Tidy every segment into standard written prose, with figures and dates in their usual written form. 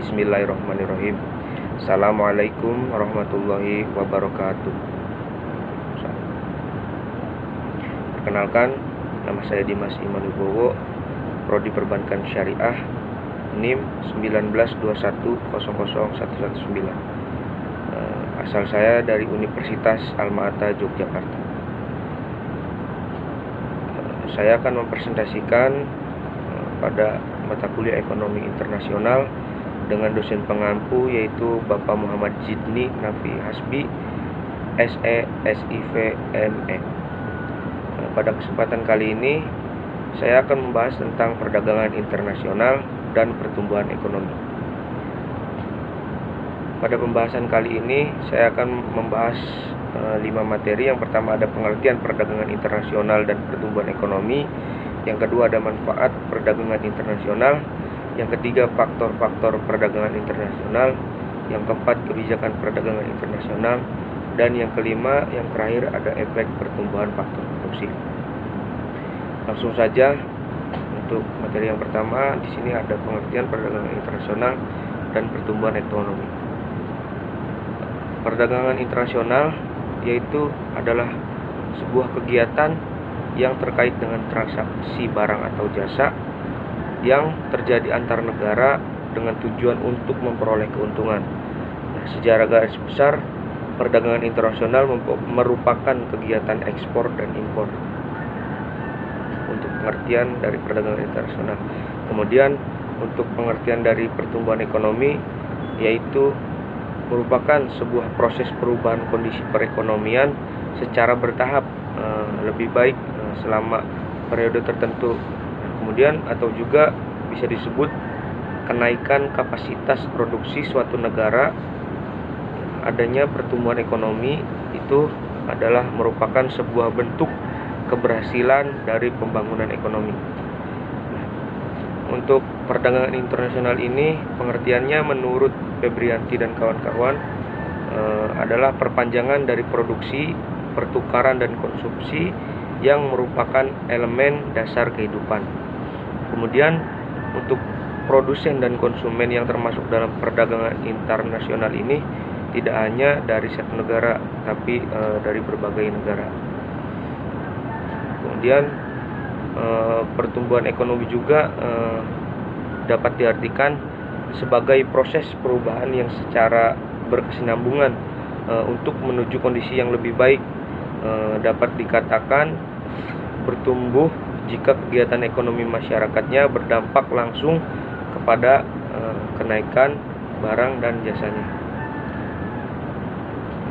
Bismillahirrahmanirrahim. Assalamualaikum warahmatullahi wabarakatuh. Perkenalkan, nama saya Dimas Iman Wibowo, Prodi Perbankan Syariah, NIM 192100119. Asal saya dari Universitas Alma-Ata Yogyakarta. Saya akan mempresentasikan pada mata kuliah Ekonomi Internasional dengan dosen pengampu yaitu Bapak Muhammad Jidni Nafi Hasbi, SE, SIV, ME. Pada kesempatan kali ini saya akan membahas tentang perdagangan internasional dan pertumbuhan ekonomi. Pada pembahasan kali ini saya akan membahas 5 materi. Yang pertama ada pengertian perdagangan internasional dan pertumbuhan ekonomi. Yang kedua ada manfaat perdagangan internasional. Yang ketiga faktor-faktor perdagangan internasional. Yang keempat kebijakan perdagangan internasional. Dan yang kelima, yang terakhir ada efek pertumbuhan faktor produksi. Langsung saja untuk materi yang pertama, di sini ada pengertian perdagangan internasional dan pertumbuhan ekonomi. Perdagangan internasional yaitu adalah sebuah kegiatan yang terkait dengan transaksi barang atau jasa yang terjadi antar negara dengan tujuan untuk memperoleh keuntungan. Secara garis besar, perdagangan internasional merupakan kegiatan ekspor dan impor. Untuk pengertian dari perdagangan internasional. Kemudian untuk pengertian dari pertumbuhan ekonomi yaitu merupakan sebuah proses perubahan kondisi perekonomian secara bertahap lebih baik selama periode tertentu. Kemudian atau juga bisa disebut kenaikan kapasitas produksi suatu negara. Adanya pertumbuhan ekonomi itu adalah merupakan sebuah bentuk keberhasilan dari pembangunan ekonomi. Untuk perdagangan internasional ini pengertiannya menurut Febrianti dan kawan-kawan adalah perpanjangan dari produksi, pertukaran dan konsumsi yang merupakan elemen dasar kehidupan. Kemudian untuk produsen dan konsumen yang termasuk dalam perdagangan internasional ini tidak hanya dari satu negara tapi dari berbagai negara. Kemudian pertumbuhan ekonomi juga dapat diartikan sebagai proses perubahan yang secara berkesinambungan untuk menuju kondisi yang lebih baik. Dapat dikatakan bertumbuh jika kegiatan ekonomi masyarakatnya berdampak langsung kepada kenaikan barang dan jasanya.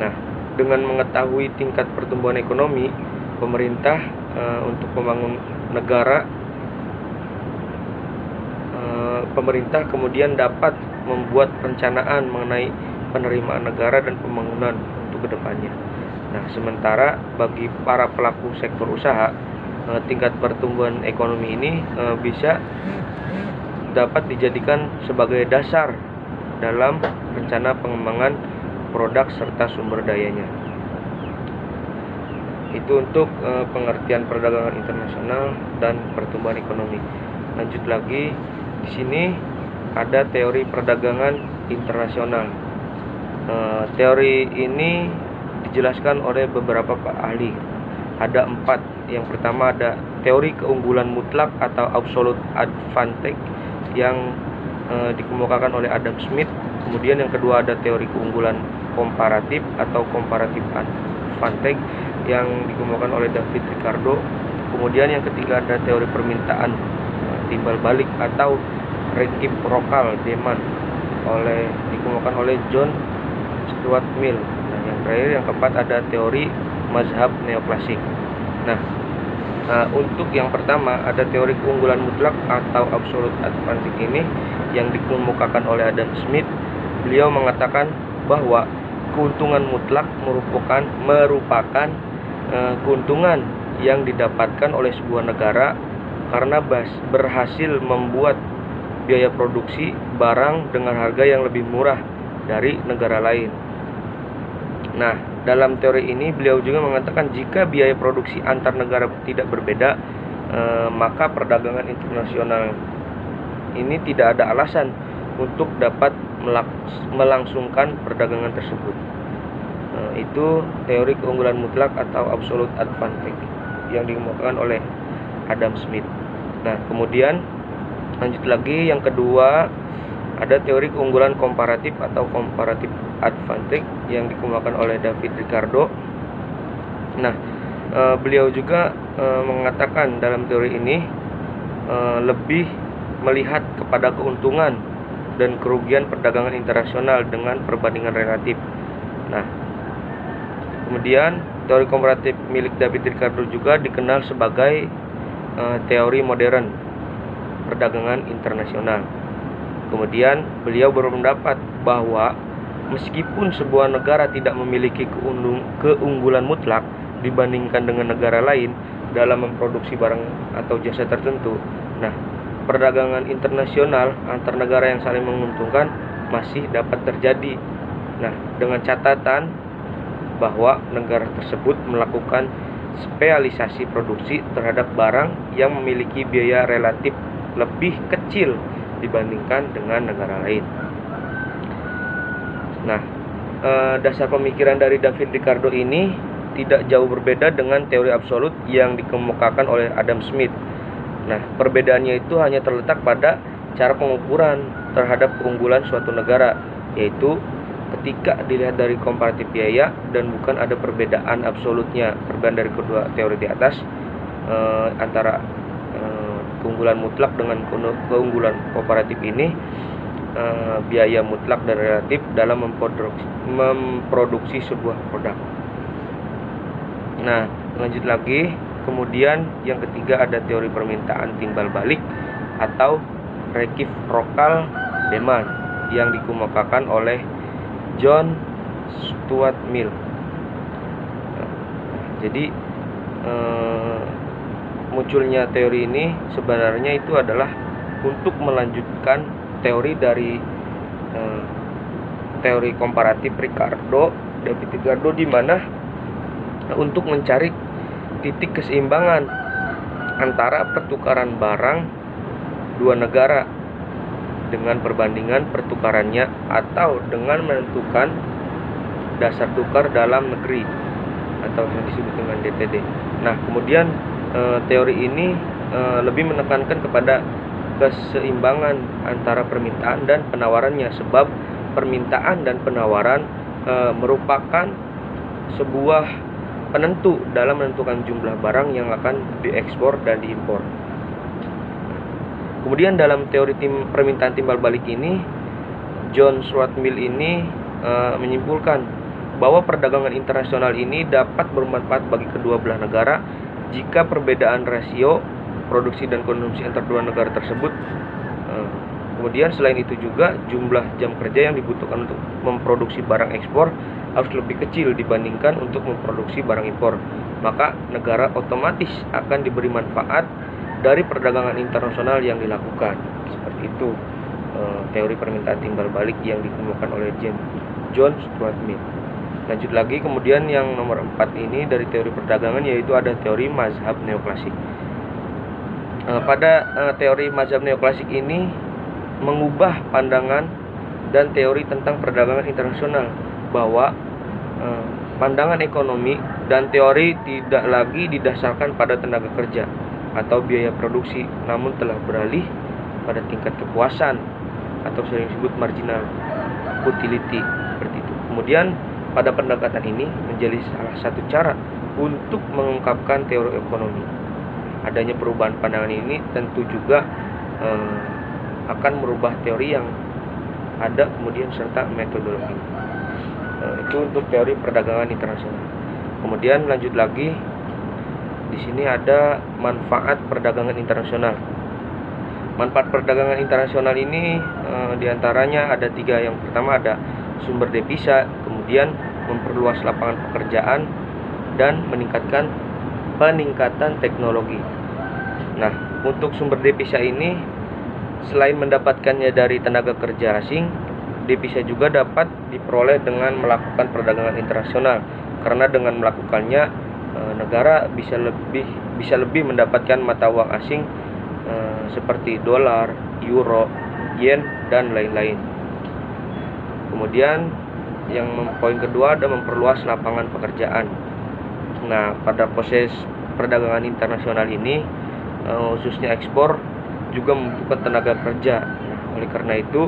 Nah, dengan mengetahui tingkat pertumbuhan ekonomi, pemerintah untuk membangun negara, pemerintah kemudian dapat membuat perencanaan mengenai penerimaan negara dan pembangunan untuk kedepannya. Nah, sementara bagi para pelaku sektor usaha, tingkat pertumbuhan ekonomi ini bisa dapat dijadikan sebagai dasar dalam rencana pengembangan produk serta sumber dayanya. Itu untuk pengertian perdagangan internasional dan pertumbuhan ekonomi. Lanjut lagi, di sini ada teori perdagangan internasional. Teori ini dijelaskan oleh beberapa ahli. Ada 4. Yang pertama ada teori keunggulan mutlak atau absolute advantage yang dikemukakan oleh Adam Smith. Kemudian yang kedua ada teori keunggulan komparatif atau comparative advantage yang dikemukakan oleh David Ricardo. Kemudian yang ketiga ada teori permintaan timbal balik atau reciprocal demand dikemukakan oleh John Stuart Mill. Nah, yang terakhir yang keempat ada teori mazhab neoklasik. Nah, untuk yang pertama ada teori keunggulan mutlak atau absolute advantage ini yang dikemukakan oleh Adam Smith. Beliau mengatakan bahwa keuntungan mutlak merupakan keuntungan yang didapatkan oleh sebuah negara karena berhasil membuat biaya produksi barang dengan harga yang lebih murah dari negara lain. Nah, dalam teori ini beliau juga mengatakan jika biaya produksi antar negara tidak berbeda, maka perdagangan internasional ini tidak ada alasan untuk dapat melangsungkan perdagangan tersebut. Itu teori keunggulan mutlak atau absolute advantage yang dikemukakan oleh Adam Smith. Nah, kemudian lanjut lagi, yang kedua ada teori keunggulan komparatif atau comparative advantage yang dikemukakan oleh David Ricardo. Nah, beliau juga mengatakan dalam teori ini lebih melihat kepada keuntungan dan kerugian perdagangan internasional dengan perbandingan relatif. Nah, kemudian teori komparatif milik David Ricardo juga dikenal sebagai teori modern perdagangan internasional. Kemudian beliau berpendapat bahwa meskipun sebuah negara tidak memiliki keunggulan mutlak dibandingkan dengan negara lain dalam memproduksi barang atau jasa tertentu, nah, perdagangan internasional antar negara yang saling menguntungkan masih dapat terjadi. Nah, dengan catatan bahwa negara tersebut melakukan spesialisasi produksi terhadap barang yang memiliki biaya relatif lebih kecil dibandingkan dengan negara lain. Nah, dasar pemikiran dari David Ricardo ini tidak jauh berbeda dengan teori absolut yang dikemukakan oleh Adam Smith. Nah, perbedaannya itu hanya terletak pada cara pengukuran terhadap keunggulan suatu negara, yaitu ketika dilihat dari komparatif biaya dan bukan ada perbedaan absolutnya. Perbedaan dari kedua teori di atas antara keunggulan mutlak dengan keunggulan komparatif ini, biaya mutlak dan relatif dalam memproduksi sebuah produk. Nah, lanjut lagi, kemudian yang ketiga ada teori permintaan timbal balik atau reciprocal demand yang dikemukakan oleh John Stuart Mill. Jadi munculnya teori ini sebenarnya itu adalah untuk melanjutkan teori dari teori komparatif David Ricardo, di mana untuk mencari titik keseimbangan antara pertukaran barang dua negara dengan perbandingan pertukarannya atau dengan menentukan dasar tukar dalam negeri atau yang disebut dengan DTD. Nah, kemudian teori ini lebih menekankan kepada keseimbangan antara permintaan dan penawarannya, sebab permintaan dan penawaran merupakan sebuah penentu dalam menentukan jumlah barang yang akan diekspor dan diimpor. Kemudian dalam teori permintaan timbal balik ini, John Stuart Mill ini menyimpulkan bahwa perdagangan internasional ini dapat bermanfaat bagi kedua belah negara jika perbedaan rasio produksi dan konsumsi antar dua negara tersebut. Kemudian selain itu juga jumlah jam kerja yang dibutuhkan untuk memproduksi barang ekspor harus lebih kecil dibandingkan untuk memproduksi barang impor. Maka negara otomatis akan diberi manfaat dari perdagangan internasional yang dilakukan. Seperti itu teori permintaan timbal balik yang dikemukakan oleh John Stuart Mill. Lanjut lagi, kemudian yang nomor 4 ini dari teori perdagangan, yaitu ada teori mazhab neoklasik. Pada teori mazhab neoklasik ini mengubah pandangan dan teori tentang perdagangan internasional, bahwa pandangan ekonomi dan teori tidak lagi didasarkan pada tenaga kerja atau biaya produksi, namun telah beralih pada tingkat kepuasan atau sering disebut marginal utility, seperti itu. Kemudian pada pendekatan ini menjadi salah satu cara untuk mengungkapkan teori ekonomi. Adanya perubahan pandangan ini tentu juga akan merubah teori yang ada kemudian serta metodologi. Itu untuk teori perdagangan internasional. Kemudian lanjut lagi, di sini ada manfaat perdagangan internasional. Manfaat perdagangan internasional ini diantaranya ada 3. Yang pertama ada sumber devisa, kemudian memperluas lapangan pekerjaan, dan peningkatan teknologi. Nah, untuk sumber devisa ini selain mendapatkannya dari tenaga kerja asing, devisa juga dapat diperoleh dengan melakukan perdagangan internasional, karena dengan melakukannya negara bisa lebih mendapatkan mata uang asing seperti dolar, euro, yen, dan lain-lain. Kemudian yang poin kedua ada memperluas lapangan pekerjaan. Nah, pada proses perdagangan internasional ini khususnya ekspor juga membutuhkan tenaga kerja. Oleh karena itu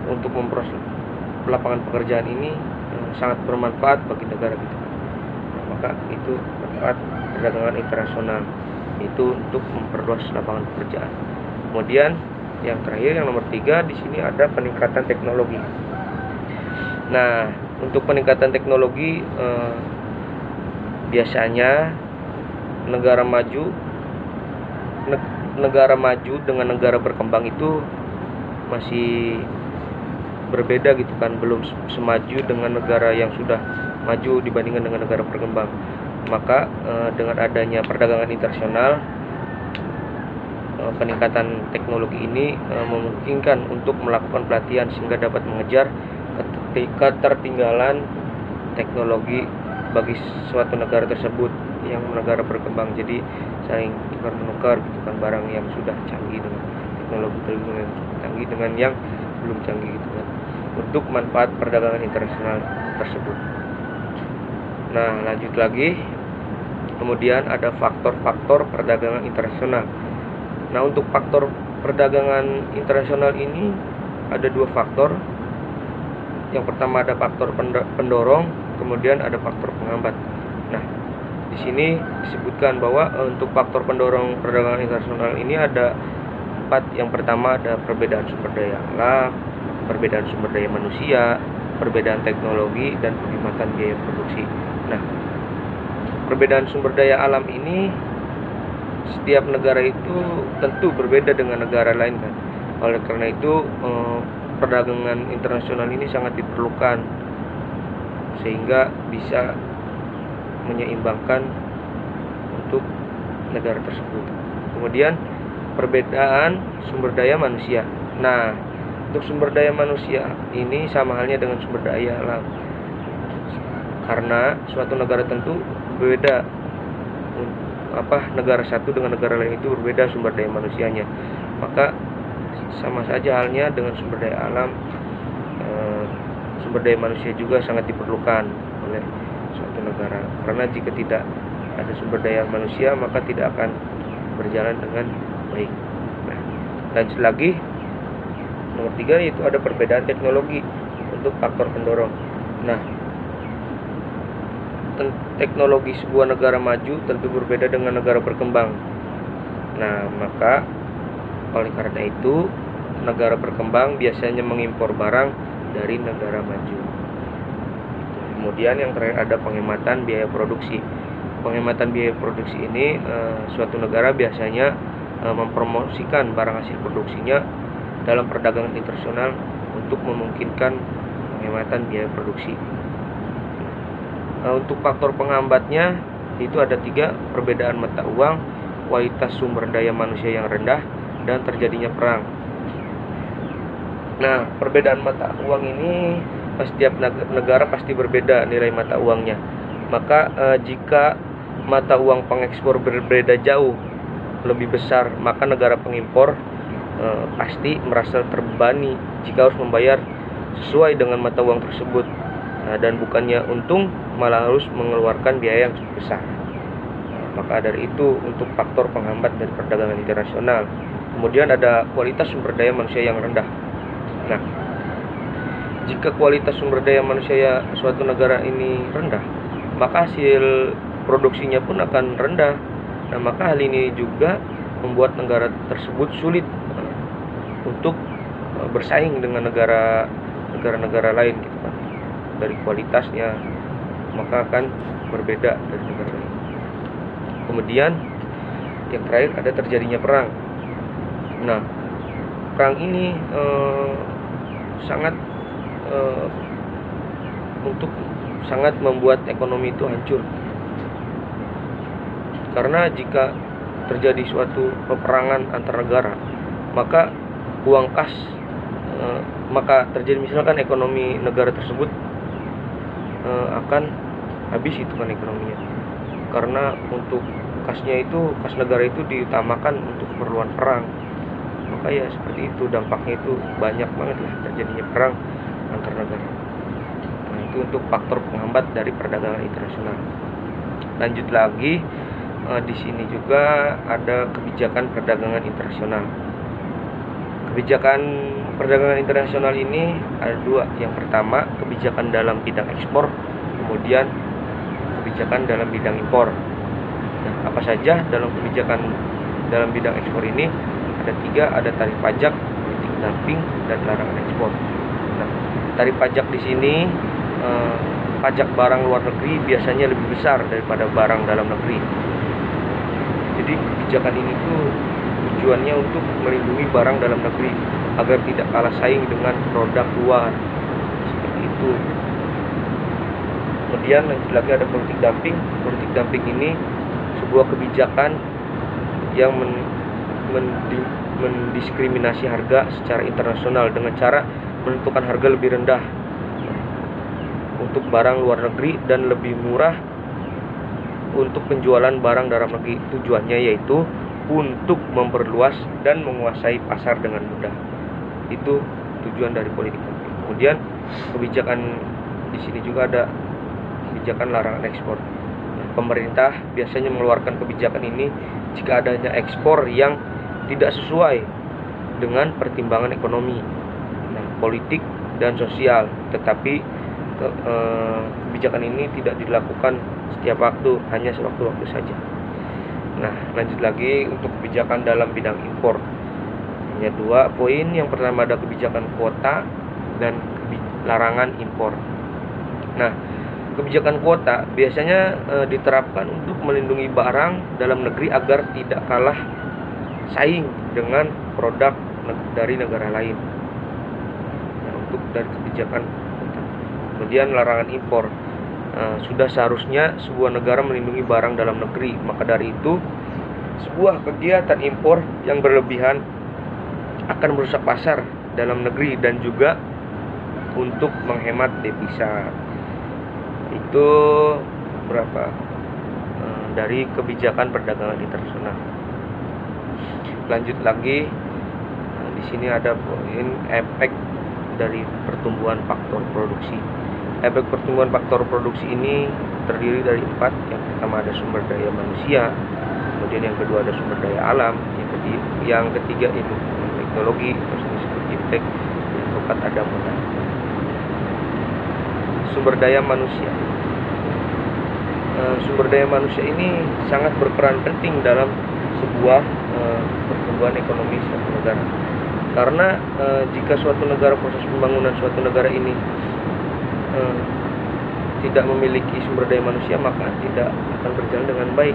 untuk memperluas lapangan pekerjaan ini sangat bermanfaat bagi negara kita. Nah, maka itu manfaat perdagangan internasional itu untuk memperluas lapangan pekerjaan. Kemudian yang terakhir, yang nomor 3, di sini ada peningkatan teknologi. Nah, untuk peningkatan teknologi biasanya negara maju dengan negara berkembang itu masih berbeda gitu kan, belum semaju dengan negara yang sudah maju dibandingkan dengan negara berkembang. Maka dengan adanya perdagangan internasional, peningkatan teknologi ini memungkinkan untuk melakukan pelatihan sehingga dapat mengejar ketertinggalan teknologi bagi suatu negara tersebut yang negara berkembang. Jadi saling tukar menukar gitu kan, barang yang sudah canggih dengan teknologi yang canggih dengan yang belum canggih gitu kan, untuk manfaat perdagangan internasional tersebut. Nah, lanjut lagi. Kemudian ada faktor-faktor perdagangan internasional. Nah, untuk faktor perdagangan internasional ini ada 2 faktor. Yang pertama ada faktor pendorong, kemudian ada faktor penghambat. Nah, di sini disebutkan bahwa untuk faktor pendorong perdagangan internasional ini ada 4. Yang pertama ada perbedaan sumber daya alam, perbedaan sumber daya manusia, perbedaan teknologi, dan penghematan biaya produksi. Nah, perbedaan sumber daya alam ini setiap negara itu tentu berbeda dengan negara lain kan. Oleh karena itu perdagangan internasional ini sangat diperlukan sehingga bisa menyeimbangkan untuk negara tersebut. Kemudian perbedaan sumber daya manusia. Nah, untuk sumber daya manusia ini sama halnya dengan sumber daya alam. Karena suatu negara tentu berbeda, negara satu dengan negara lain itu berbeda sumber daya manusianya. Maka sama saja halnya dengan sumber daya alam, sumber daya manusia juga sangat diperlukan oleh suatu negara. Karena jika tidak ada sumber daya manusia, maka tidak akan berjalan dengan baik. Nah, lanjut lagi, nomor 3 yaitu ada perbedaan teknologi untuk faktor pendorong. Nah, teknologi sebuah negara maju tentu berbeda dengan negara berkembang. Nah, maka oleh karena itu negara berkembang biasanya mengimpor barang dari negara maju. Kemudian yang terakhir ada penghematan biaya produksi. Penghematan biaya produksi ini suatu negara biasanya mempromosikan barang hasil produksinya dalam perdagangan internasional untuk memungkinkan penghematan biaya produksi. Untuk faktor penghambatnya itu ada 3, perbedaan mata uang, kualitas sumber daya manusia yang rendah, dan terjadinya perang. Nah, perbedaan mata uang ini setiap negara pasti berbeda nilai mata uangnya. Maka jika mata uang pengekspor berbeda jauh lebih besar, maka negara pengimpor pasti merasa terbebani jika harus membayar sesuai dengan mata uang tersebut. Dan bukannya untung, malah harus mengeluarkan biaya yang cukup besar. Maka dari itu untuk faktor penghambat dari perdagangan internasional. Kemudian ada kualitas sumber daya manusia yang rendah. Nah, jika kualitas sumber daya manusia suatu negara ini rendah, maka hasil produksinya pun akan rendah. Nah, maka hal ini juga membuat negara tersebut sulit untuk bersaing dengan negara-negara lain gitu kan. Dari kualitasnya maka akan berbeda dari negara lain. Kemudian yang terakhir ada terjadinya perang. Nah, perang ini sangat membuat ekonomi itu hancur. Karena jika terjadi suatu peperangan antar negara, maka uang kas maka terjadi misalkan ekonomi negara tersebut akan habis itu kan ekonominya. Karena untuk kas negara itu diutamakan untuk keperluan perang. maka ya seperti itu, dampaknya itu banyak banget lah terjadinya perang antar negara. Nah, itu untuk faktor penghambat dari perdagangan internasional. Lanjut lagi, di sini juga ada kebijakan perdagangan internasional. Kebijakan perdagangan internasional ini ada dua. Yang pertama, kebijakan dalam bidang ekspor, kemudian kebijakan dalam bidang impor. Nah, apa saja dalam kebijakan dalam bidang ekspor ini? Ada tiga, ada tarif pajak, politik dumping, dan larangan ekspor. Nah, tarif pajak di sini, pajak barang luar negeri biasanya lebih besar daripada barang dalam negeri. Jadi kebijakan ini tuh tujuannya untuk melindungi barang dalam negeri agar tidak kalah saing dengan produk luar, seperti itu. Kemudian lanjut lagi ada politik dumping. Politik dumping ini sebuah kebijakan yang mendiskriminasi harga secara internasional dengan cara menentukan harga lebih rendah untuk barang luar negeri dan lebih murah untuk penjualan barang dalam negeri. Tujuannya yaitu untuk memperluas dan menguasai pasar dengan mudah. Itu tujuan dari politik dumping. Kemudian kebijakan di sini juga ada kebijakan larangan ekspor. Pemerintah biasanya mengeluarkan kebijakan ini jika adanya ekspor yang tidak sesuai dengan pertimbangan ekonomi, politik, dan sosial. Tetapi kebijakan ini tidak dilakukan setiap waktu, hanya sewaktu-waktu saja. Nah, lanjut lagi untuk kebijakan dalam bidang impor. Hanya 2 poin. Yang pertama ada kebijakan kuota dan larangan impor. Nah, kebijakan kuota biasanya diterapkan untuk melindungi barang dalam negeri agar tidak kalah saing dengan produk dari negara lain. Nah, untuk dari kebijakan kuota. Kemudian larangan impor. Sudah seharusnya sebuah negara melindungi barang dalam negeri. Maka dari itu, sebuah kegiatan impor yang berlebihan akan merusak pasar dalam negeri dan juga untuk menghemat devisa. Itu berapa dari kebijakan perdagangan internasional. Lanjut lagi, di sini ada poin efek dari pertumbuhan faktor produksi. Efek pertumbuhan faktor produksi ini terdiri dari 4. Yang pertama ada sumber daya manusia, kemudian yang kedua ada sumber daya alam, yang ketiga ilmu teknologi, terus seperti iptek, yang keempat ada modal. Sumber daya manusia. Sumber daya manusia ini sangat berperan penting dalam sebuah pertumbuhan ekonomi suatu negara. Karena jika suatu negara, proses pembangunan suatu negara ini tidak memiliki sumber daya manusia, maka tidak akan berjalan dengan baik.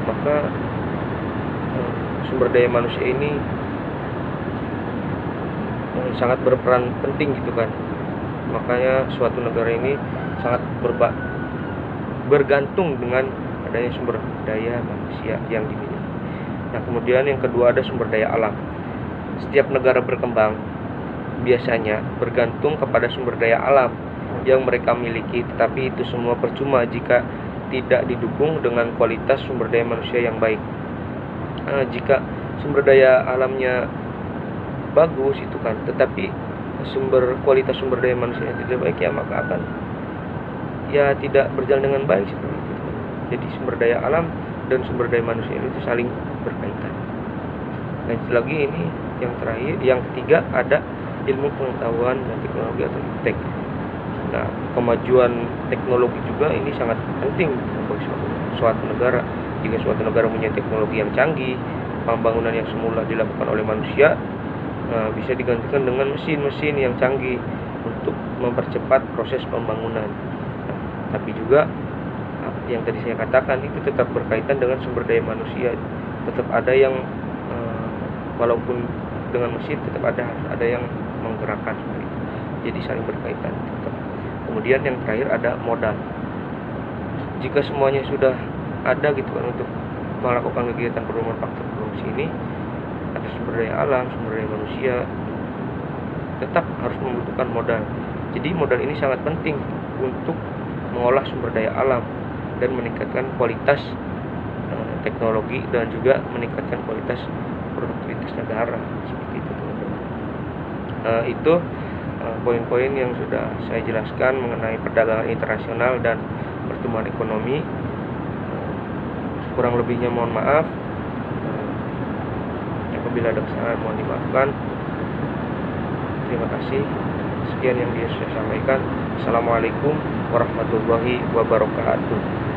Maka sumber daya manusia ini sangat berperan penting gitu kan. Makanya suatu negara ini sangat bergantung dengan adanya sumber daya manusia yang dimiliki. Nah, kemudian yang kedua ada sumber daya alam. Setiap negara berkembang biasanya bergantung kepada sumber daya alam yang mereka miliki, tetapi itu semua percuma jika tidak didukung dengan kualitas sumber daya manusia yang baik. Jika sumber daya alamnya bagus itu kan, tetapi kualitas sumber daya manusia tidak baik, ya maka akan tidak berjalan dengan baik seperti itu. Jadi sumber daya alam dan sumber daya manusia itu saling berkaitan. Lanjut lagi, ini yang terakhir, yang ketiga ada ilmu pengetahuan dan teknologi atau iptek. Nah, kemajuan teknologi juga ini sangat penting bagi suatu negara. Jika suatu negara punya teknologi yang canggih, pembangunan yang semula dilakukan oleh manusia bisa digantikan dengan mesin-mesin yang canggih untuk mempercepat proses pembangunan. Tapi juga yang tadi saya katakan itu tetap berkaitan dengan sumber daya manusia. Tetap ada yang walaupun dengan mesin tetap ada yang menggerakkan. Jadi saling berkaitan tetap. Kemudian yang terakhir ada modal. Jika semuanya sudah ada gitu kan untuk melakukan kegiatan pertumbuhan faktor produksi ini, ada sumber daya alam, sumber daya manusia, tetap harus membutuhkan modal. Jadi modal ini sangat penting untuk mengolah sumber daya alam dan meningkatkan kualitas teknologi dan juga meningkatkan kualitas produktivitas negara seperti itu. Itu poin-poin yang sudah saya jelaskan mengenai perdagangan internasional dan pertumbuhan ekonomi. Kurang lebihnya mohon maaf. Apabila ada kesalahan mohon dimaafkan. Terima kasih. Sekian yang bisa saya sampaikan. Assalamualaikum warahmatullahi wabarakatuh.